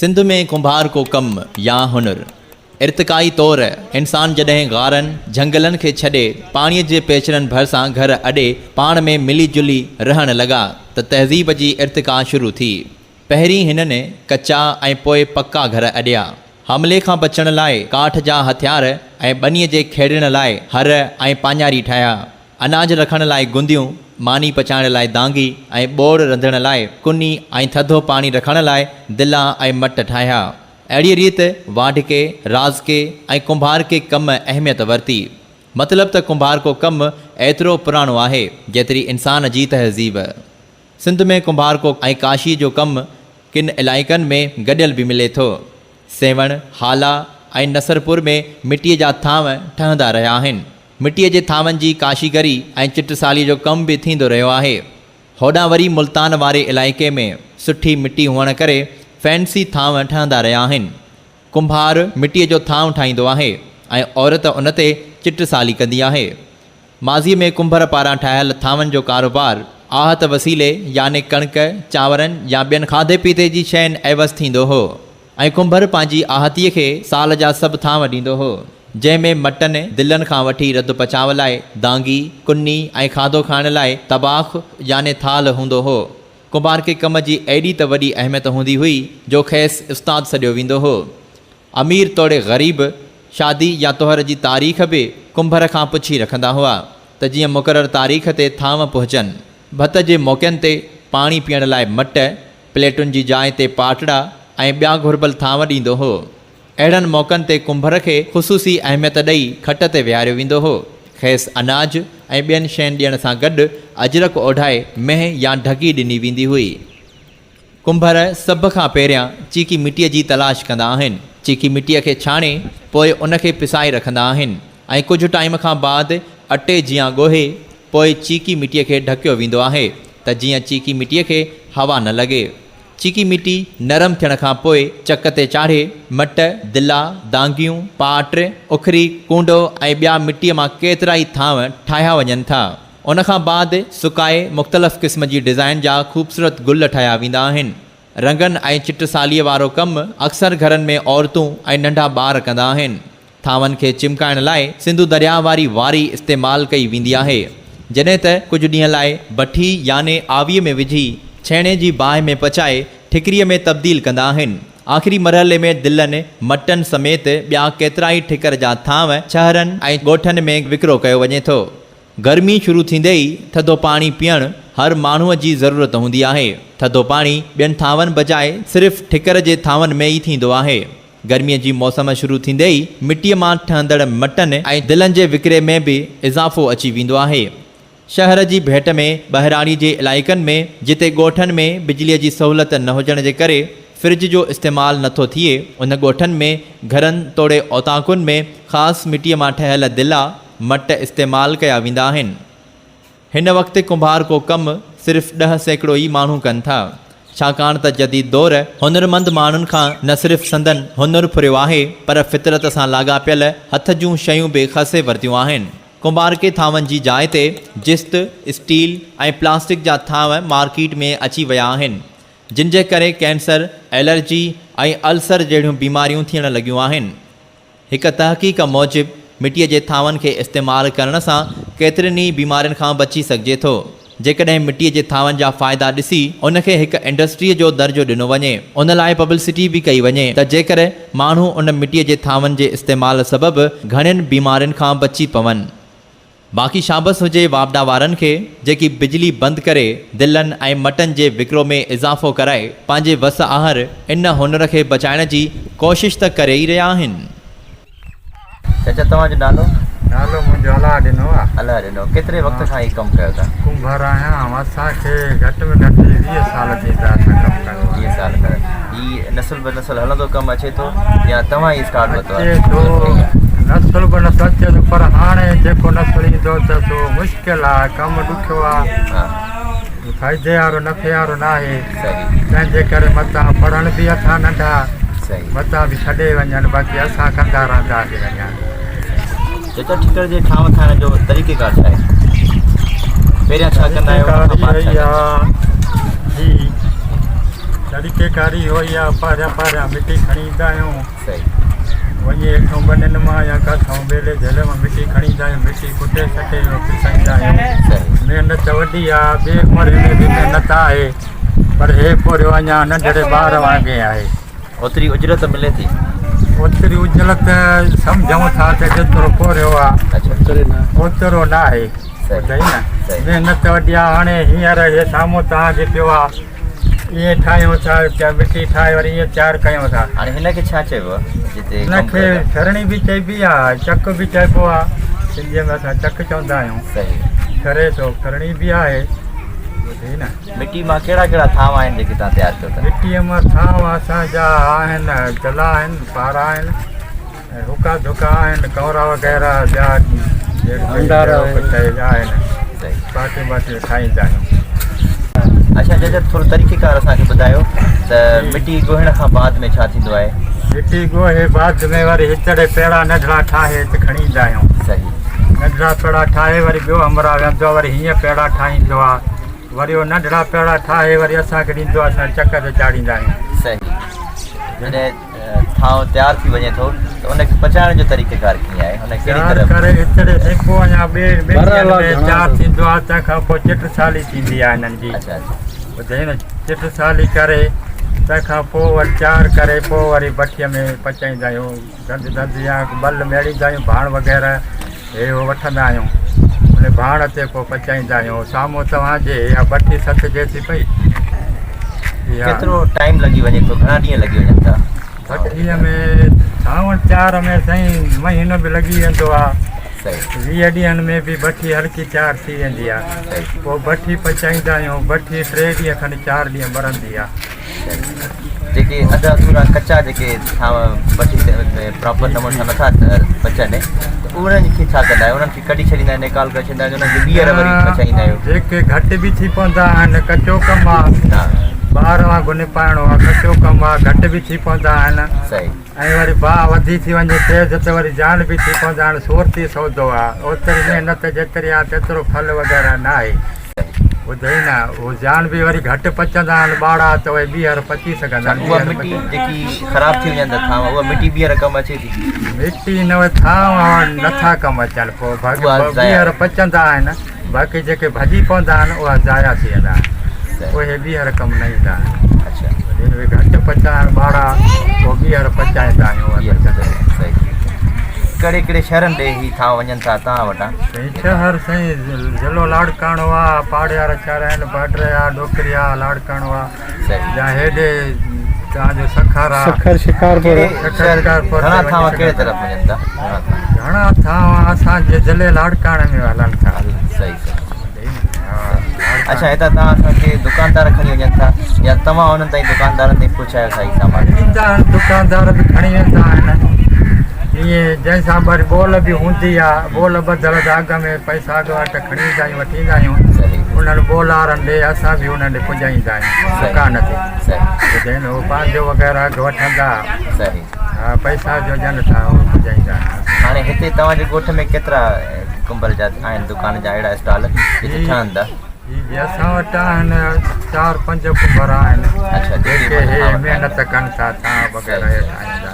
सिंध में कुंभार को कम या हुनर। इर्तिकाई तौर इंसान जॾहिं गारनि झंगलनि खे छॾे पाणीअ जे पेचरनि भरिसां घर अॾे पाण में मिली जुली रहण लॻा त तहज़ीब जी इर्तिका शुरू थी। पहिरीं हिननि कचा ऐं पोइ पक्का घर अॾिया। हमले खां बचण लाइ काठ जा हथियार ऐं ॿनीअ जे खेॾण लाइ हर ऐं पाञारी ठाहिया। अनाज रखण लाइ गुंदियूं, मानी पचाइण लाइ दांगी ऐं ॿोड़ रंधण लाइ कुनी ऐं थधो पाणी रखण लाइ दिला ऐं मट ठाहिया। अहिड़ी रीति वाढके, राज़के ऐं कुंभार के कम अहमियत वरिती। मतिलबु त कुंभार को कमु एतिरो पुराणो आहे जेतिरी इंसान जी तहज़ीब। सिंध में कुंभार को ऐं काशी जो कमु किन इलाइक़नि में गॾियल बि मिले थो। सेवण, हाला ऐं नसरपुर में मिटीअ जा थांव ठहंदा रहिया आहिनि। मिटीअ जे थांवनि जी काशीगरी ऐं चिटसाली जो कमु बि थींदो रहियो आहे। होॾां वरी मुल्तान वारे इलाइक़े में सुठी मिटी हुअण करे फैंसी थांव ठहंदा रहिया आहिनि। कुंभार मिटीअ जो थांव ठाहींदो आहे ऐं औरत उन ते चिटसाली कंदी आहे। माज़ीअ में कुंभर पारां ठाहियल थांवनि जो कारोबार आहत वसीले याने कणिक, चांवरनि या ॿियनि खाधे पीते जी शयुनि एवज़ थींदो हो ऐं कुंभर पंहिंजी आहतीअ खे साल जा सभु थांव ॾींदो हो, जंहिंमें मटन, दिलनि खां वठी रधु पचाव लाइ दांगी, कुन्नी ऐं खाधो खाइण लाइ तबाख़ याने थाल हूंदो हो। कुंभार के कम जी एॾी त वॾी अहमियत हूंदी हुई जो खेसि उस्ताद सॾियो वेंदो हो। अमीर तोड़े ग़रीब शादी या तोहर जी तारीख़ बि कुंभर खां पुछी रखंदा हुआ त जीअं मुक़ररु तारीख़ ते थांव पहुचनि। भत जे मौक़नि ते पाणी पीअण लाइ मट, प्लेटुनि जी जाइ ते पाटड़ा ऐं ॿिया घुर्बल थांव ॾींदो हो। अहिड़नि मौक़नि ते कुंभर खे ख़ुसूसी अहमियत ॾेई खट ते विहारियो वेंदो हो। खेसि अनाज ऐं ॿियनि शयुनि ॾियण सां गॾु अजरक ओढाए मेंह या ढकी ॾिनी वेंदी हुई। कुंभर सभ खां पहिरियां चीकी मिटीअ जी तलाश कंदा आहिनि। चीकी मिटीअ खे छाणे पोइ उनखे पिसाए रखंदा आहिनि ऐं कुझु टाइम खां बाद अटे जीअं ॻोहे पोइ चीकी मिटीअ खे ढकियो वेंदो आहे त जीअं चीकी मिटीअ खे हवा न लॻे। चीकी मिटी नरम थियण खां पोइ चक ते चाढ़े मट, दिला, दांगियूं, पाट, उखरी, कूंडो ऐं ॿिया मिटीअ मां केतिरा ई थांव ठाहिया वञनि था। उनखां बाद सुकाए मुख़्तलिफ़ क़िस्म जी डिज़ाइन जा ख़ूबसूरत गुल ठाहिया वेंदा आहिनि। रंगनि ऐं चिटसालीअ वारो कमु अक्सर घरनि में औरतूं ऐं नंढा ॿार कंदा आहिनि। थांवनि खे चिमकाइण लाइ सिंधु दरिया वारी वारी इस्तेमालु कई वेंदी आहे, जॾहिं त कुझु ॾींहं लाइ भठी याने आवीअ में विझी छेणे जी बाहि में पचाए ठिकरीअ में तब्दील कंदा आहिनि। आख़िरी मरहले में दिलनि, मटन समेत ॿिया केतिरा ई ठिकर जा थांव शहरनि ऐं ॻोठनि में विकिरो कयो वञे थो। गर्मी शुरू थींदे ई थधो पाणी पीअणु हर माण्हूअ जी ज़रूरत हूंदी आहे। थधो पाणी ॿियनि थांवनि बजाए सिर्फ़ु ठिकर जे थांवनि में ई थींदो आहे। गर्मीअ जी मौसम शुरू थींदे ई मिटीअ मां ठहंदड़ मटन ऐं दिलनि जे विकिरे में बि इज़ाफ़ो अची वेंदो आहे। शहर जी भेट में बहिराड़ी जे इलाइक़नि में जिते ॻोठनि में बिजलीअ जी सहूलियत न हुजण जे करे फ्रिज जो इस्तेमालु नथो थिए, उन ॻोठनि में घरनि तोड़े औताकुनि में ख़ासि मिटीअ मां ठहियल दिला, मट इस्तेमालु कया वेंदा आहिनि। हिन वक़्तु कुंभार को कमु सिर्फ़ु 10% ई माण्हू कनि था, छाकाणि त जदीद दौर हुनरमंद माण्हुनि खां न सिर्फ़ु संदन हुनुर फुरियो आहे पर फितरत सां लाॻापियल हथ जूं शयूं बि खसे वरितियूं आहिनि। कुंभार के थांवनि जी जाइ ते जिस्त, स्टील ऐं प्लास्टिक जा थांव मार्केट में अची विया आहिनि, जिन जे करे कैंसर, एलर्जी ऐं अल्सर जहिड़ियूं बीमारियूं थियण लॻियूं आहिनि। हिकु तहक़ीक़ मूजिबि मिटीअ जे थांवनि खे इस्तेमालु करण सां केतिरनि ई बीमारियुनि खां बची सघिजे थो। जेकॾहिं मिटीअ जे थांवनि जा फ़ाइदा ॾिसी उनखे हिकु इंडस्ट्रीअ जो दर्जो ॾिनो वञे, उन लाइ पब्लिसिटी बि कई वञे त जेकर माण्हू उन मिटीअ जे थांवनि जे इस्तेमालु सबबि घणनि बीमारियुनि खां बची पवनि। बाक़ी शाबस हुजे वापडा वारनि खे जेकी बिजली बंदि करे दिलनि ऐं मटन जे विकिरो में इज़ाफ़ो कराए पंहिंजे वस आहर इन हुनर खे बचाइण जी कोशिश त करे ई रहिया आहिनि। चाचा, तव्हांजो नालो? नालो मुंहिंजो अला ॾिनो आहे। अला ॾिनो। केतिरे वक़्त खां ई कमु कयो था? कुंभार आहियां। असांखे घटि में घटि 20 साल थींदा असां कमु कयो। 20 साल करे हीउ नसुल ब नसुल हलंदो कमु अचे थो या तव्हां ई स्टार्ट वरितो? नसुल ब नसुल अचे थो, पर हाणे जेको नसुल ईंदो त सो मुश्किल आहे, कमु ॾुखियो आहे, फ़ाइदे वारो नफ़े वारो न आहे। तंहिंजे करे मतां पढ़ण बि असां नंढा, मतां बि छॾे वञनि, बाक़ी असां कंदा रहंदासीं वञा। चाचा, ठिकर जे ठाव खाइण जो तरीक़ेकार छा आहे? पहिरियां छा कंदा आहियो? तरीक़ेकारी हुई आहे पारियां पारियां मिटी खणी ईंदा आहियूं सही वञी हेठों बननि मां या काथां ॿेले झल मां मिटी खणी ईंदा आहियूं मिटी कुटे सटे पिसाईंदा आहियूं सही महिनत वॾी आहे ॿिए उमिरि में बि महिनत आहे पर हे पोरियो अञा नंढड़े ॿार वांगुरु आहे ओतिरी उजरत मिले थी ओतिरी उजरत सम्झूं था त जेतिरो पोरियो आहे अच्छा ओतिरो न आहे ॿुधाई न सही महिनत वॾी आहे हाणे हींअर हे साम्हूं तव्हांखे पियो आहे ईअं ठाहियूं था मिटी ठाहे वरी ईअं तयारु कयूं था हाणे हिनखे छा चइबो आहे जिते हिनखे छरणी बि चइबी आहे चक बि चइबो आहे सिंधीअ में असां चक चवंदा आहियूं सही करे थो खरणी बि आहे ॿुधी न मिटी मां कहिड़ा कहिड़ा थांव आहिनि जेके तव्हां तयारु कयो था मिटीअ मां थांव असांजा आहिनि जला आहिनि पारा आहिनि ऐं हुका धुका आहिनि कौरा वग़ैरह ॿिया आहिनि सही पाटे वाटे ठाहींदा आहियूं अच्छा जॾहिं थोरो तरीक़ेकार असांखे ॿुधायो त मिटी ॻोहण खां बाद में छा थींदो आहे मिटी ॻोहे बाद में वरी हिचड़े पेड़ा नंढड़ा ठाहे हिते खणी ईंदा आहियूं सही नंढड़ा पेड़ा ठाहे वरी ॿियो अमरा वेंदो आहे वरी हीअं पेड़ा ठाहींदो आहे वरी उहो नंढड़ा पेड़ा ठाहे वरी असांखे ॾींदो आहे असां चक ते चाढ़ींदा आहियूं सही जॾहिं थांव तयारु थी वञे थो त उनखे पचाइण जो तरीक़ेकार कीअं आहे हुन कहिड़ी तयारु तरह करे हिचड़े सेको अञा ॿिए तयारु थींदो आहे तंहिंखां पोइ चिट साली थींदी आहे हिननि जी अच्छा अच्छा ॿुधाई न चिट साली करे तंहिंखां पोइ वरी तयारु करे पोइ वरी भठीअ में पचाईंदा आहियूं धंध धंध या बल मेड़ींदा आहियूं भाण वग़ैरह हे उहो वठंदा आहियूं उन भाण ते पोइ पचाईंदा आहियूं साम्हूं तव्हांजे या भठी सथिजे थी पई केतिरो टाइम लॻी वञे थो घणा ॾींहं लॻी वञनि था भठीअ में सावण तयार में साईं महीनो बि लॻी वेंदो आहे सही 20 ॾींहंनि में बि भठी हल्की तयारु थी वेंदी आहे सही पोइ भठी पचाईंदा आहियूं भठी 3 ॾींहं खनि 4 ॾींहं ॿरंदी आहे जेके अधु अधूरा कचा जेके थांव भठी प्रॉपर नमूने सां नथा पचनि त उन्हनि खे छा कंदा आहियो उन्हनि खे कढी छॾींदा आहिनि निकाल करे छॾींदा आहिनि उन्हनि खे ॿीहर वरी पचाईंदा आहियो जेके घटि बि थी पवंदा आहिनि कचो कमु आहे हा ॿार वांगुरु निपाइणो आहे कचो कमु आहे घटि बि थी पवंदा आहिनि सही ऐं वरी भाउ वधी थी वञे तेज़ त वरी जान बि थी पवंदा आहिनि सोरती सौदो आहे ओतिरी महिनत जेतिरी आहे तेतिरो फल वग़ैरह न आहे ॿुधई न उहो जान बि वरी घटि पचंदा आहिनि ॿाड़ा त उहे ॿीहर पची सघंदा आहिनि उहा मिटी जेकी ख़राबु थी वञनि था उहा मिटी ॿीहर कमु अचे थी मिटी न थांव नथा कमु अचनि पोइ ॿीहर पचंदा आहिनि बाक़ी जेके भॼी पवंदा आहिनि उहा ज़ाया थी वेंदा आहिनि उहे ॿीहर कमु न ईंदा आहिनि अच्छा घटि पचंदा आहिनि ॿाड़ा पोइ ॿीहर पचाईंदा आहियूं सही कहिड़े कहिड़े शहरनि ॾे ही थांव वञनि था तव्हां वटां शहर साईं ज़िलो लाड़काणो आहे पाड़े वारा शहर आहिनि बाडर आहे डोकरी आहे लाड़काणो आहे या हेॾे तव्हांजो सखारा शिकारपुर घणा थांव कहिड़े तरफ़ वञनि था घणा थांव असांजे ज़िले लाड़काणे में हलनि था सही अच्छा हितां तव्हां असांखे दुकानदार खणी वञनि था या तव्हां उन्हनि ताईं दुकानदारनि ताईं पहुचायो साईं सामान ईंदा आहिनि दुकानदार बि खणी वेंदा आहिनि ईअं जंहिंसां वरी बोल बि हूंदी आहे बोल ॿधल त अघ में पैसा अघु वाट खणी ईंदा आहियूं वठी ईंदा आहियूं उन्हनि बोल वारनि ॾे असां बि उन्हनि ॾे पुॼाईंदा आहियूं दुकान ते ॿुधाईं उहो पंहिंजो वग़ैरह अघु वठंदा सही हा पैसा जो ॾियनि था उहो पुॼाईंदा हाणे हिते तव्हांजे ॻोठ में केतिरा कुंभल जा आहिनि दुकान जा अहिड़ा स्टॉल जिते ठहनि था असां वटि आहिनि 4-5 कुंभर आहिनि अच्छा जेके महिनत कनि था वग़ैरह ठाहींदा